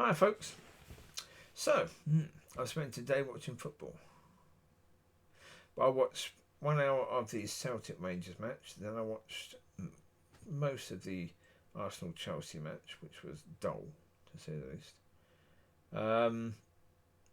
Hi folks. So, I spent today watching football. I watched 1 hour of the Celtic Rangers match, then I watched most of the Arsenal-Chelsea match, which was dull, to say the least.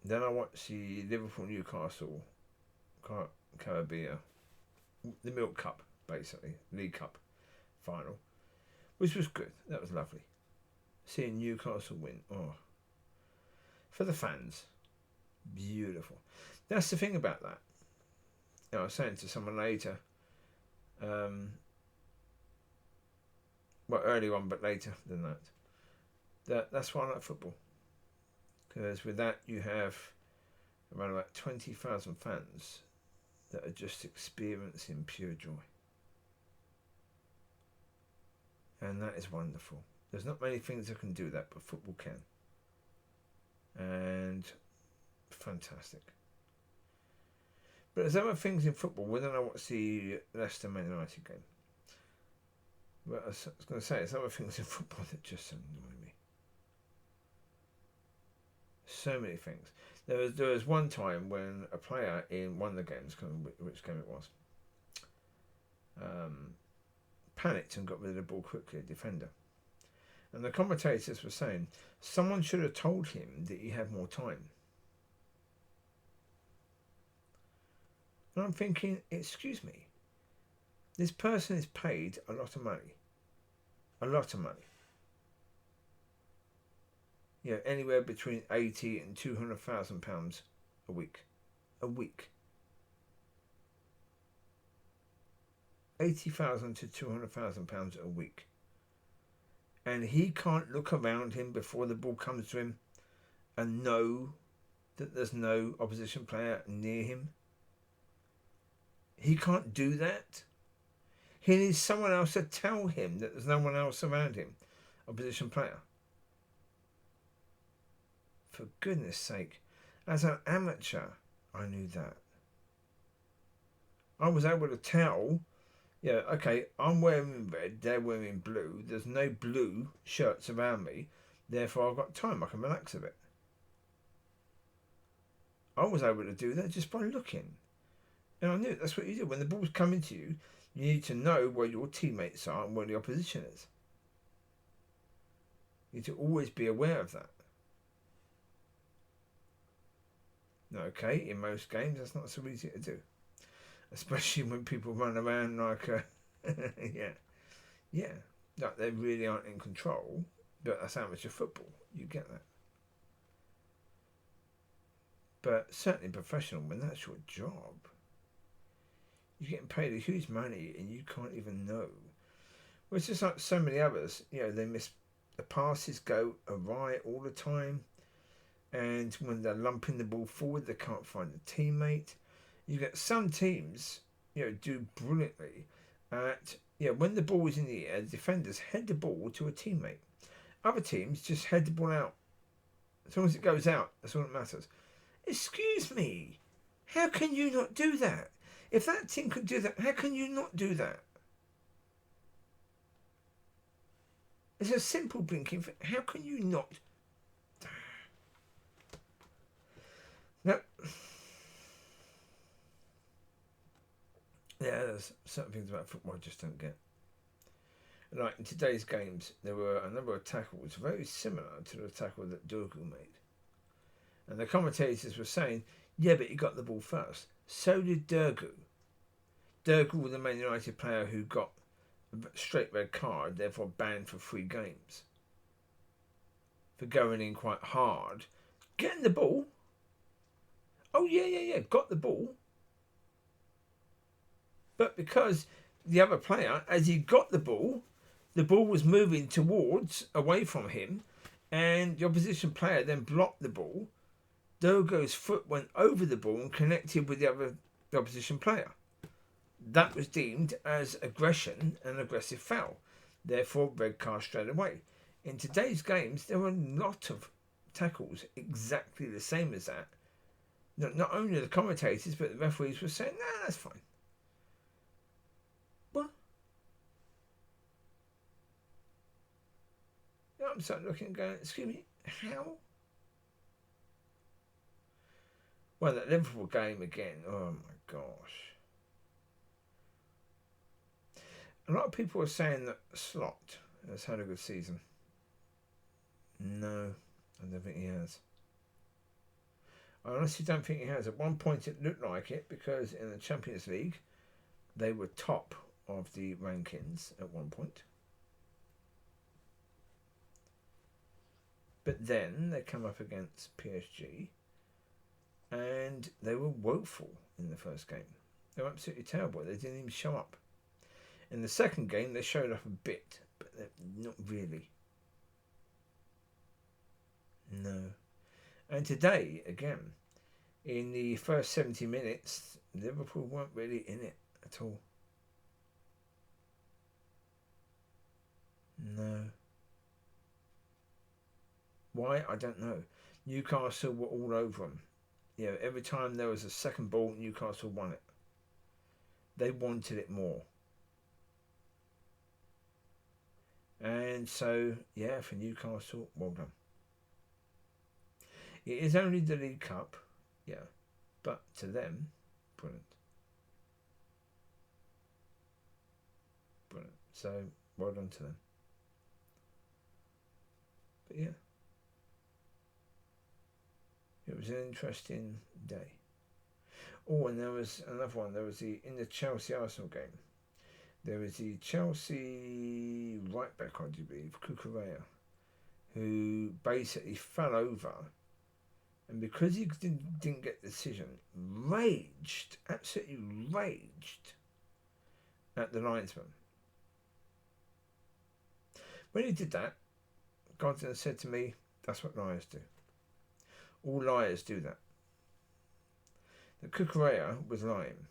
Then I watched the Liverpool-Newcastle Caribbean, the Milk Cup, basically, League Cup final, which was good. That was lovely. Seeing Newcastle win, for the fans, beautiful. That's the thing about that. I was saying to someone later, well, early on, but later than that's why I like football. Because with that, you have around about 20,000 fans that are just experiencing pure joy. And that is wonderful. There's not many things that can do that, but football can. And fantastic. But there's other things in football. Whether I watch the Leicester Man United game, but I was going to say, there's other things in football that just annoy me. So many things. There was one time when a player in one of the games, which game it was, panicked and got rid of the ball quickly, a defender. And the commentators were saying someone should have told him that he had more time. And I'm thinking, excuse me, this person is paid a lot of money. A lot of money. Anywhere between £80,000 and £200,000 a week. A week. £80,000 to £200,000 a week. And he can't look around him before the ball comes to him and know that there's no opposition player near him. He can't do that. He needs someone else to tell him that there's no one else around him, opposition player. For goodness sake, as an amateur, I knew that. I was able to tell, okay, I'm wearing red, they're wearing blue, there's no blue shirts around me, therefore I've got time, I can relax a bit. I was able to do that just by looking. And I knew that's what you do. When the ball's coming to you, you need to know where your teammates are and where the opposition is. You need to always be aware of that. Okay, in most games, that's not so easy to do. Especially when people run around like, like they really aren't in control. But that's amateur football. You get that. But certainly professional, when that's your job, you're getting paid a huge money and you can't even know. Well, it's just like so many others. They miss the passes, go awry all the time. And when they're lumping the ball forward, they can't find a teammate. You get some teams, do brilliantly at, when the ball is in the air, the defenders head the ball to a teammate. Other teams just head the ball out. As long as it goes out, that's all that matters. Excuse me, how can you not do that? If that team could do that, how can you not do that? It's a simple blinking thing. How can you not? No. Yeah, there's certain things about football I just don't get. Like in today's games, there were a number of tackles very similar to the tackle that Dorgu made. And the commentators were saying, yeah, but he got the ball first. So did Dorgu. Dorgu was the Man United player who got a straight red card, therefore banned for 3 games. For going in quite hard. Getting the ball. Oh, yeah, got the ball. But because the other player, as he got the ball was moving away from him, and the opposition player then blocked the ball. Dorgu's foot went over the ball and connected with the opposition player. That was deemed as aggression and aggressive foul. Therefore, red card straight away. In today's games, there were a lot of tackles exactly the same as that. Not only the commentators, but the referees were saying, nah, that's fine. What? I'm starting looking and going, excuse me, How? Well, that Liverpool game again. Oh my gosh. A lot of people are saying that Slot has had a good season. No, I don't think he has. I honestly don't think he has. At one point it looked like it because in the Champions League they were top of the rankings at one point. But then they come up against PSG and they were woeful in the first game. They were absolutely terrible. They didn't even show up. In the second game they showed up a bit, but not really. No. And today, again, in the first 70 minutes, Liverpool weren't really in it at all. No. Why? I don't know. Newcastle were all over them. You know, every time there was a second ball, Newcastle won it. They wanted it more. And so, yeah, for Newcastle, well done. It is only the League Cup, yeah, but to them, brilliant. Brilliant. So, well done to them. But yeah, it was an interesting day. Oh, and there was another one. There was in the Chelsea-Arsenal game, there was the Chelsea right back, I do believe, Cucurella, who basically fell over. And because he didn't get the decision, absolutely raged at the linesman. When he did that, Godson said to me, that's what liars do. All liars do that. The Cucurella was lying.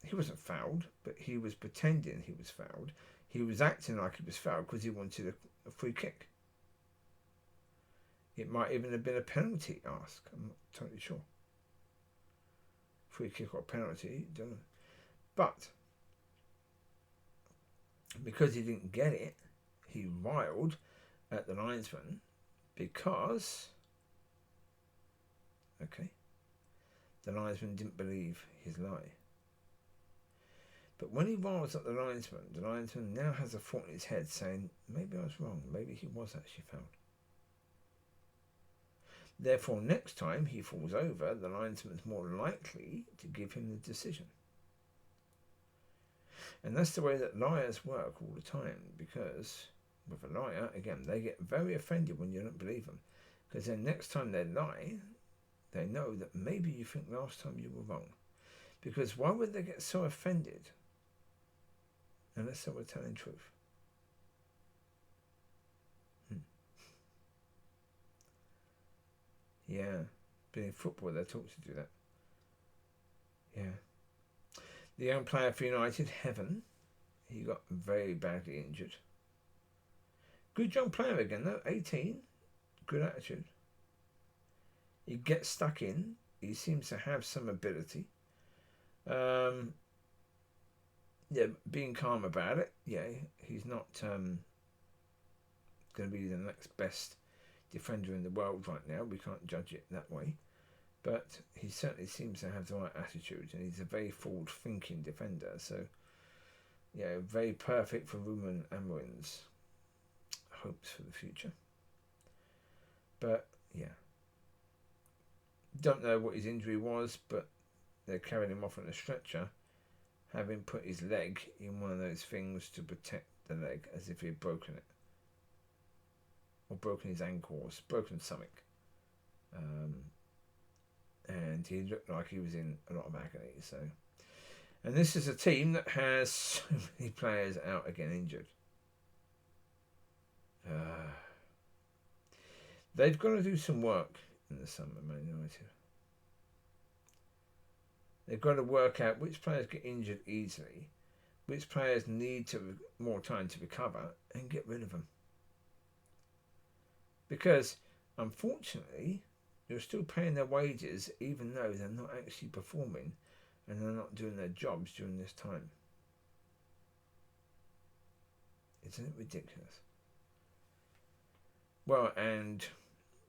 He wasn't fouled, but he was pretending he was fouled. He was acting like he was fouled because he wanted a free kick. It might even have been a penalty ask. I'm not totally sure. Free kick or penalty, don't know. But because he didn't get it, he riled at the linesman because, the linesman didn't believe his lie. But when he riles at the linesman now has a thought in his head saying, maybe I was wrong. Maybe he was actually fouled. Therefore, next time he falls over, the linesman's more likely to give him the decision. And that's the way that liars work all the time, because with a liar, again, they get very offended when you don't believe them. Because then next time they lie, they know that maybe you think last time you were wrong. Because why would they get so offended unless they were telling truth? Yeah, being football, they're taught to do that. Yeah. The young player for United, Heaven, he got very badly injured. Good young player again, though, 18. Good attitude. He gets stuck in. He seems to have some ability. Yeah, being calm about it. Yeah, he's not going to be the next best defender in the world right now. We can't judge it that way, but he certainly seems to have the right attitude, and he's a very forward-thinking defender. So, yeah, very perfect for Ruben Amorim's hopes for the future. But yeah, don't know what his injury was, but they're carrying him off on a stretcher, having put his leg in one of those things to protect the leg, as if he had broken it. Or broken his ankle, or broken something. And he looked like he was in a lot of agony. So, and this is a team that has so many players out again injured. They've got to do some work in the summer, Man United. They've got to work out which players get injured easily, which players need more time to recover, and get rid of them. Because, unfortunately, you're still paying their wages even though they're not actually performing and they're not doing their jobs during this time. Isn't it ridiculous? Well, and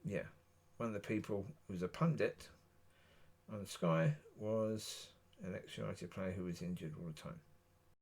yeah, one of the people who was a pundit on Sky was an ex-United player who was injured all the time.